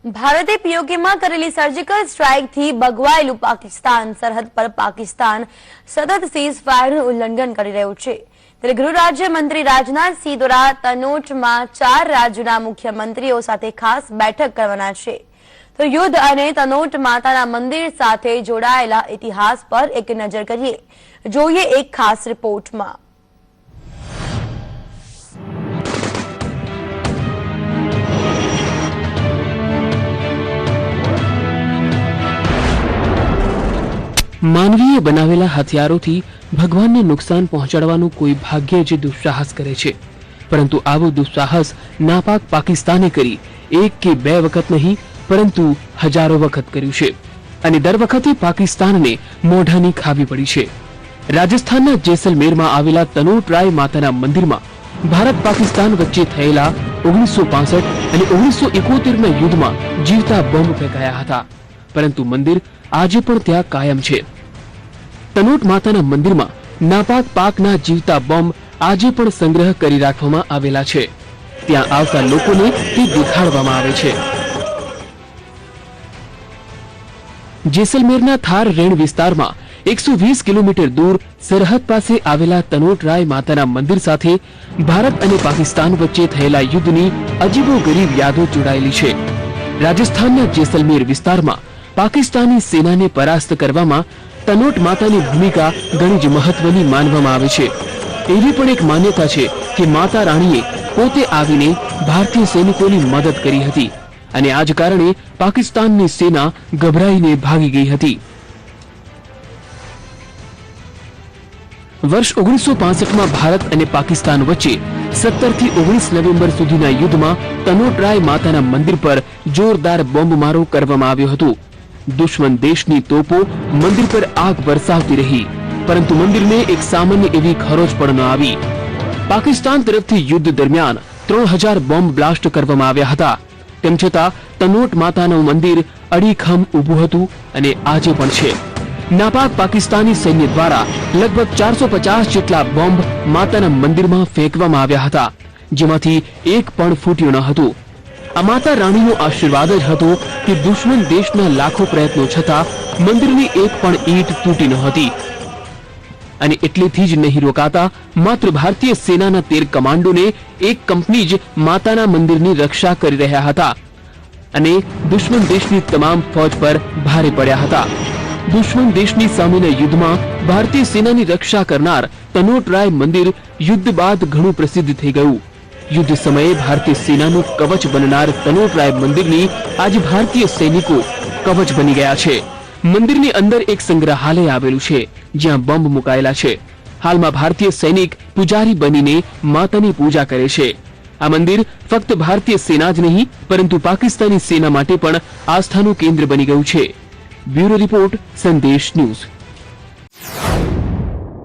ભારતે પીઓકેમાં કરેલી સર્જિકલ સ્ટ્રાઇકથી બગવાયેલું પાકિસ્તાન સરહદ પર પાકિસ્તાન સતત સીઝ ફાયરનું ઉલ્લંઘન કરી રહ્યું છે ત્યારે ગૃહ રાજ્યમંત્રી રાજનાથસિંહ દ્વારા તનોટમાં 4 રાજ્યોના મુખ્યમંત્રીઓ સાથે ખાસ બેઠક કરવાના છે તો યુદ્ધ અને તનોટ માતાના મંદિર સાથે જોડાયેલા ઇતિહાસ પર એક નજર કરીએ જોઈએ એક ખાસ રિપોર્ટમાં। मानवीय बनावेला हथियारोथी भगवान ने नुकसान पहुंचाडवानुं कोई भाग्य ज दुस्साहस करे छे, परंतु आवो दुस्साहस नापाक पाकिस्ताने करी एक के बे वखत नहीं परंतु हजारों वखत कर्युं छे अने दर वखते पाकिस्तानने मोढानी खावी पड़ी छे। राजस्थानना जेसलमेरमां आवेला तनोटराय माताना मंदिरमां भारत पाकिस्तान वच्चे थयेला 1965 અને 1971 ના યુદ્ધમાં જીવતા બોમ્બ ફેંકાયા હતા, પરંતુ મંદિર આજે પણ ત્યાં કાયમ છે। તનોટ માતાના મંદિરમાં નાપાક પાકના જીવતા બોમ્બ આજે પણ સંગ્રહ કરી રાખવામાં આવેલા છે। ત્યાં આવતા લોકોને તે દેખાડવામાં આવે છે। જેસલમેરના થાર રેણ વિસ્તારમાં 120 કિલોમીટર દૂર સરહદ પાસે આવેલા તનોટરાય માતાના મંદિર સાથે ભારત અને પાકિસ્તાન વચ્ચે થયેલા યુદ્ધની અજીબોગરીબ યાદો જોડાયેલી છે। રાજસ્થાનના જેસલમેર વિસ્તારમાં पाकिस्तानी सेना ने परास्त करवामां तनोट मातानी भूमिका घणी ज महत्वनी मानवामां आवे छे। एवी पण एक मान्यता छे के माता राणीए पोते आवीने भारतीय सैनिकोनी मदद करी हती अने आज कारणे पाकिस्ताननी सेना गभराईने भागी गई हती। वर्ष 1965 में भारत और पाकिस्तान वच्चे 17 થી 19 नवेम्बर सुधीना युद्धमां तनोटराय माताना मंदिर पर जोरदार बोम्बमारो करवामां आव्यो हतो। दुश्मन देशनी तोपो मंदिर पर आग बरसावती रही, परंतु मंदिर ने एक सामान्य एवी खरोच पण न आवी। पाकिस्तान तरफथी युद्ध दरमियान 3000 बोम्ब ब्लास्ट करवामां आव्या हता, तेम छतां तनोट मातानुं मंदिर अडीखम ऊभुं हतुं अने आजे पण छे। नापाक पाकिस्तानी सैन्य द्वारा लगभग 450 जेटला बोम्ब माताना मंदिरमां फेंकवामां आव्या हता, जेमांथी एक पण फूट्यो न हतो। आ माता राणीनो आशीर्वाद ज हतो कि दुश्मन देशना लाखों प्रयत्नों छतां मंदिरनी एक पण ईंट तूटी न हती अने एटलेथी ज नहीं रोकाता मात्र भारतीय सेनाना 13 कमांडोने एक कंपनी ज माताना मंदिरनी रक्षा करी रह्या हता अने दुश्मन देशनी तमाम फौज पर भारे पड्या हता। दुश्मन देशनी सामेना युद्धमां भारतीय सेनानी रक्षा करनार तनोटराय मंदिर युद्ध बाद घणुं प्रसिद्ध थई गयुं। युद्ध समये भारतीय सेनानुं कवच बननार तनोटराय मंदिरनी आज भारतीय सैनिको कवच बनी गया छे। मंदिरनी अंदर एक संग्रहालय आवेलुं छे ज्यां बॉम्ब मुकायेला छे। हालमां भारतीय सैनिक पुजारी बनीने मातानी पूजा करे छे। आ मंदिर फक्त भारतीय सेना ज नहीं परंतु पाकिस्तानी सेना माटे पण आस्थानुं केंद्र बनी गयुं छे। ब्यूरो रिपोर्ट संदेश न्यूज।